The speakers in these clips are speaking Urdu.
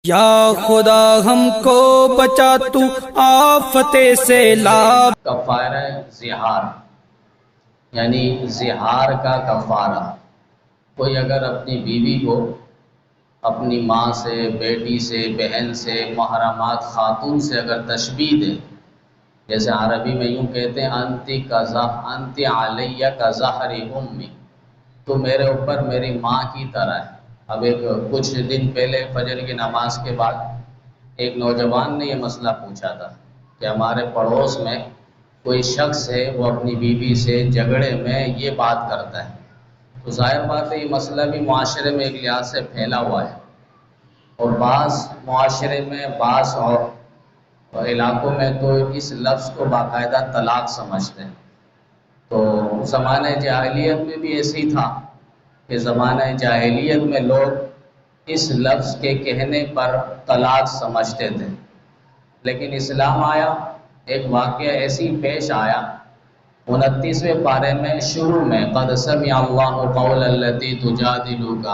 یا خدا ہم کو بچا تو آفت سیلاب۔ کفارہ زہار یعنی زہار کا کفارہ۔ کوئی اگر اپنی بیوی کو اپنی ماں سے، بیٹی سے، بہن سے، محرمات خاتون سے اگر تشبیہ دے، جیسے عربی میں یوں کہتے ہیں انت علیہ کا ظہر امی، تو میرے اوپر میری ماں کی طرح ہے۔ اب کچھ دن پہلے فجر کی نماز کے بعد ایک نوجوان نے یہ مسئلہ پوچھا تھا کہ ہمارے پڑوس میں کوئی شخص ہے، وہ اپنی بیوی سے جھگڑے میں یہ بات کرتا ہے۔ تو ظاہر بات ہے یہ مسئلہ بھی معاشرے میں ایک لحاظ سے پھیلا ہوا ہے، اور بعض معاشرے میں بعض اور علاقوں میں تو اس لفظ کو باقاعدہ طلاق سمجھتے ہیں۔ تو زمانہ جاہلیت میں بھی ایسے ہی تھا کہ زمانہ جاہلیت میں لوگ اس لفظ کے کہنے پر طلاق سمجھتے تھے، لیکن اسلام آیا، ایک واقعہ ایسی پیش آیا 29ویں پارے میں شروع میں قد سمع اللہ قول التی تجادلک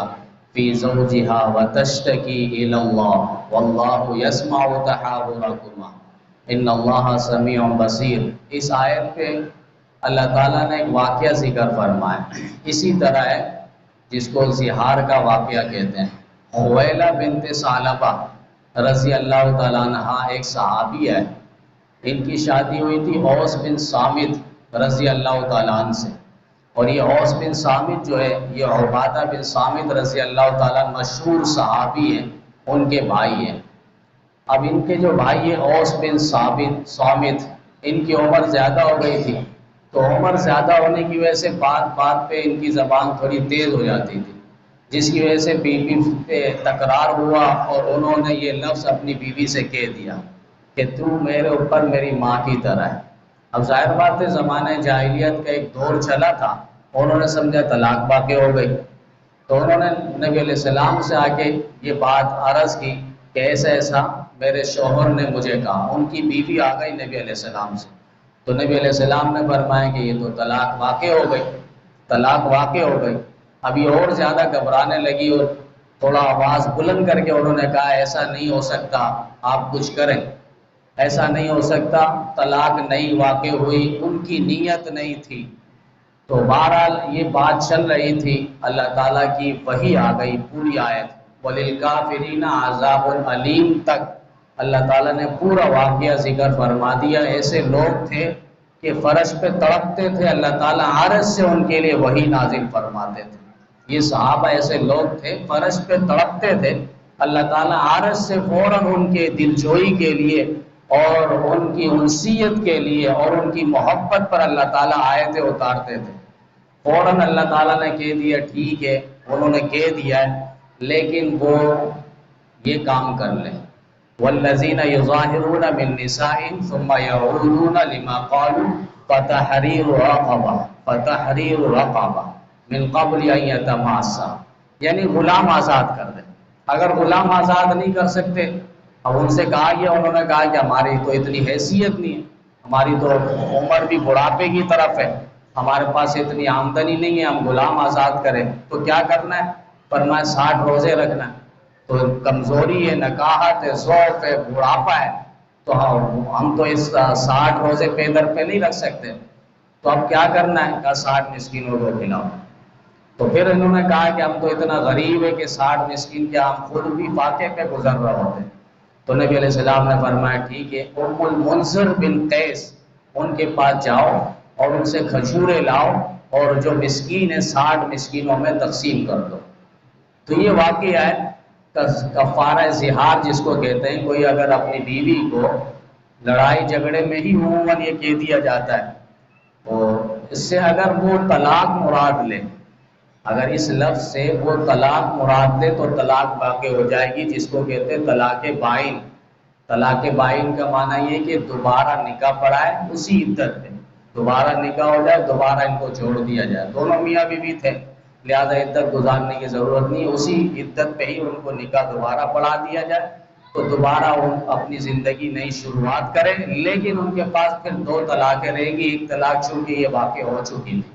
فی زوجہا وتشتکی الی اللہ واللہ یسمع تحاورکما ان اللہ سمیع بصیر۔ اس آیت پہ اللہ تعالیٰ نے ایک واقعہ ذکر فرمایا، اسی طرح ہے جس کو زہار کا واقعہ کہتے ہیں۔ خویلہ بنت ثعلبہ رضی اللہ تعالیٰ عنہ ایک صحابی ہے، ان کی شادی ہوئی تھی اوس بن صامت رضی اللہ تعالیٰ عنہ سے، اور یہ اوس بن صامت جو ہے یہ عبادہ بن صامت رضی اللہ تعالیٰ مشہور صحابی ہیں، ان کے بھائی ہیں۔ اب ان کے جو بھائی ہیں اوس بن صامت ان کی عمر زیادہ ہو گئی تھی، تو عمر زیادہ ہونے کی وجہ سے بات بات پہ ان کی زبان تھوڑی تیز ہو جاتی تھی، جس کی وجہ سے بیوی پہ تکرار ہوا اور انہوں نے یہ لفظ اپنی بیوی سے کہہ دیا کہ تو میرے اوپر میری ماں کی طرح ہے۔ اب ظاہر بات ہے زمانہ جاہلیت کا ایک دور چلا تھا، انہوں نے سمجھا طلاق واقع ہو گئی، تو انہوں نے نبی علیہ السلام سے آ کے یہ بات عرض کی کہ ایسا ایسا میرے شوہر نے مجھے کہا۔ ان کی بیوی آ گئی نبی علیہ السلام سے، تو نبی علیہ السلام نے فرمایا کہ یہ تو طلاق واقع ہو گئی، طلاق واقع ہو گئی۔ اب یہ اور زیادہ گھبرانے لگی اور تھوڑا آواز بلند کر کے انہوں نے کہا ایسا نہیں ہو سکتا، آپ کچھ کریں، ایسا نہیں ہو سکتا، طلاق نہیں واقع ہوئی، ان کی نیت نہیں تھی۔ تو بہرحال یہ بات چل رہی تھی، اللہ تعالیٰ کی وحی آ گئی پوری آیت وَلِلْكَافِرِينَ عَذَابٌ أَلِيمٌ تک اللہ تعالیٰ نے پورا واقعہ ذکر فرما دیا۔ ایسے لوگ تھے کہ فرش پہ تڑپتے تھے، اللہ تعالیٰ عرش سے ان کے لیے وحی نازل فرماتے تھے۔ یہ صحابہ ایسے لوگ تھے فرش پہ تڑپتے تھے، اللہ تعالیٰ عرش سے فوراً ان کے دلجوئی کے لیے اور ان کی انسیت کے لیے اور ان کی محبت پر اللہ تعالیٰ آیتیں اتارتے تھے۔ فوراً اللہ تعالیٰ نے کہہ دیا ٹھیک ہے، انہوں نے کہہ دیا ہے، لیکن وہ یہ کام کر لیں والذین یظاہرون من نسائہم ثم یعودون لما قالوا فتحریر رقبہ من قبل ان یتماسا، یعنی غلام آزاد کر دیں۔ اگر غلام آزاد نہیں کر سکتے، اب ان سے کہا گیا، انہوں نے کہا کہ ہماری تو اتنی حیثیت نہیں ہے، ہماری تو عمر بھی بڑھاپے کی طرف ہے، ہمارے پاس اتنی آمدنی نہیں ہے ہم غلام آزاد کریں، تو کیا کرنا ہے؟ فرمایا 60 روزے رکھنا ہے۔ تو کمزوری ہے، نکاحت ہے، ضعف ہے، بڑھاپا ہے، تو ہم تو اس 60 روزے پہ در پہ نہیں رکھ سکتے، تو اب کیا کرنا ہے؟ کہا 60 مسکینوں کو کھلاؤ۔ تو پھر انہوں نے کہا کہ ہم تو اتنا غریب ہے کہ 60 مسکین کیا ہم خود بھی فاقے پہ گزر رہے ہوتے ہیں۔ تو نبی علیہ السلام نے فرمایا ٹھیک ہے، ام المنذر بن قیس ان کے پاس جاؤ اور ان سے کھجورے لاؤ اور جو مسکین ہے 60 مسکینوں میں تقسیم کر دو۔ تو یہ واقعہ ہے کفارہ زہار جس کو کہتے ہیں۔ کوئی اگر اپنی بیوی کو لڑائی جھگڑے میں ہی عموماً یہ کہہ دیا جاتا ہے، تو اس سے اگر وہ طلاق مراد لے، اگر اس لفظ سے وہ طلاق مراد لے تو طلاق واقع ہو جائے گی، جس کو کہتے ہیں طلاق بائن۔ طلاق بائن کا معنی یہ کہ دوبارہ نکاح پڑھائے اسی عدت پہ، دوبارہ نکاح ہو جائے، دوبارہ ان کو چھوڑ دیا جائے، دونوں میاں بیوی تھے لہذا عدت گزارنے کی ضرورت نہیں، اسی عدت پہ ہی ان کو نکاح دوبارہ پڑھا دیا جائے، تو دوبارہ وہ اپنی زندگی نئی شروعات کریں، لیکن ان کے پاس پھر 2 طلاقیں رہیں گی، ایک طلاق چونکہ یہ واقع ہو چکی تھی۔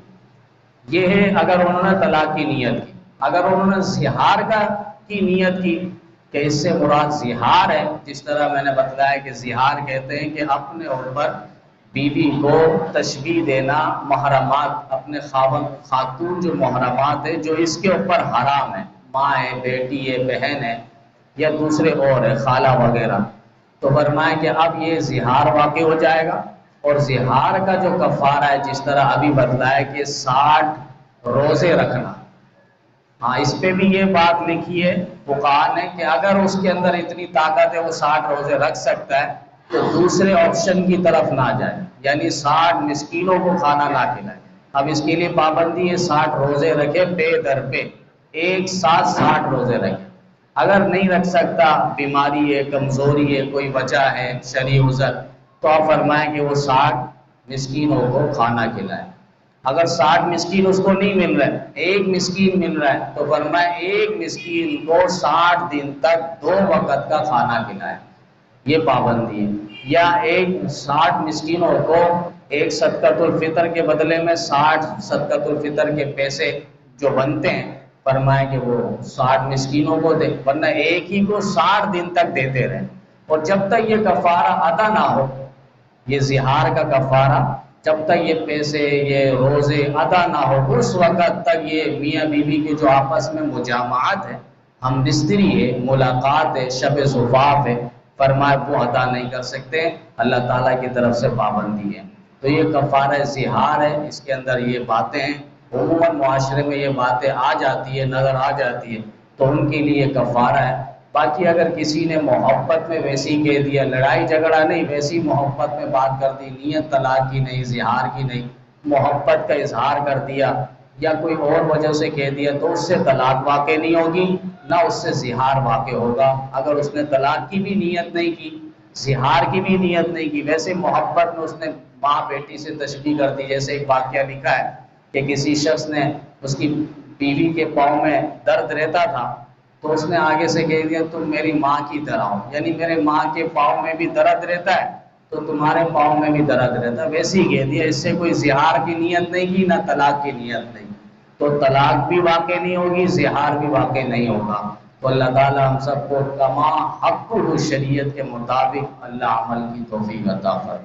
یہ ہے اگر انہوں نے طلاق کی نیت کی۔ اگر انہوں نے زہار کی نیت کی کہ اس سے مراد زہار ہے، جس طرح میں نے بتلایا کہ زہار کہتے ہیں کہ اپنے اوپر بیوی کو تشبیہ دینا، محرمات اپنے خاوند خاتون جو محرمات ہے جو اس کے اوپر حرام ہے، ماں ہے، بیٹی ہے، بہن ہے یا دوسرے اور ہے، خالہ وغیرہ، تو فرمایا کہ اب یہ زہار واقع ہو جائے گا۔ اور زہار کا جو کفارہ ہے جس طرح ابھی بتلایا کہ 60 روزے رکھنا، ہاں اس پہ بھی یہ بات لکھی ہے فقہاء نے کہ اگر اس کے اندر اتنی طاقت ہے وہ 60 روزے رکھ سکتا ہے تو دوسرے آپشن کی طرف نہ جائے، یعنی 60 مسکینوں کو کھانا نہ کھلائے۔ اب اس کے لیے پابندی ہے 60 روزے رکھے پے در پہ، ایک ساتھ 60 روزے رکھے۔ اگر نہیں رکھ سکتا، بیماری ہے، کمزوری ہے، کوئی وجہ ہے، شرعی عذر، تو آپ فرمائیں کہ وہ 60 مسکینوں کو کھانا کھلائے۔ اگر 60 مسکین اس کو نہیں مل رہا ہے، ایک مسکین مل رہا ہے، تو فرمایا ایک مسکین کو 60 دن تک 2 وقت کا کھانا کھلائے، یہ پابندی ہے۔ یا ایک 60 مسکینوں کو ایک صدقۃ الفطر کے بدلے میں 60 صدقۃ الفطر کے پیسے جو بنتے ہیں، فرمایا کہ وہ 60 مسکینوں کو دے، ورنہ ایک ہی کو 60 دن تک دیتے رہے۔ اور جب تک یہ کفارہ ادا نہ ہو، یہ زہار کا کفارہ، جب تک یہ پیسے، یہ روزے ادا نہ ہو، اس وقت تک یہ میاں بیوی کے جو آپس میں مجامعات ہے، ہم بستری ہے، ملاقات ہے، شب زفاف ہے، فرمایا وہ ادا نہیں کر سکتے، اللہ تعالیٰ کی طرف سے پابندی ہے۔ تو یہ کفارہ زہار ہے، اس کے اندر یہ باتیں ہیں، عموماً معاشرے میں یہ باتیں آ جاتی ہے، نظر آ جاتی ہے، تو ان کے لیے کفارہ ہے۔ باقی اگر کسی نے محبت میں ویسی کہہ دیا، لڑائی جھگڑا نہیں، ویسی محبت میں بات کر دی، نیت طلاق کی نہیں، زہار کی نہیں، محبت کا اظہار کر دیا یا کوئی اور وجہ سے کہہ دیا، تو اس سے طلاق واقع نہیں ہوگی، نہ اس سے زہار واقع ہوگا۔ اگر اس نے طلاق کی بھی نیت نہیں کی، زہار کی بھی نیت نہیں کی، ویسے محبت میں اس نے ماں بیٹی سے تشبیہ کر دی، جیسے ایک واقعہ لکھا ہے کہ کسی شخص نے اس کی بیوی کے پاؤں میں درد رہتا تھا، تو اس نے آگے سے کہہ دیا تم میری ماں کی طرح ہو، یعنی میرے ماں کے پاؤں میں بھی درد رہتا ہے تو تمہارے پاؤں میں بھی درد رہتا ہے، ویسے ہی کہہ دیا، اس سے کوئی زہار کی نیت نہیں کی، نہ طلاق کی نیت نہیں، تو طلاق بھی واقع نہیں ہوگی، زہار بھی واقع نہیں ہوگا۔ تو اللہ تعالی ہم سب کو کما حق شریعت کے مطابق اللہ عمل کی توفیق عطا فرمائے۔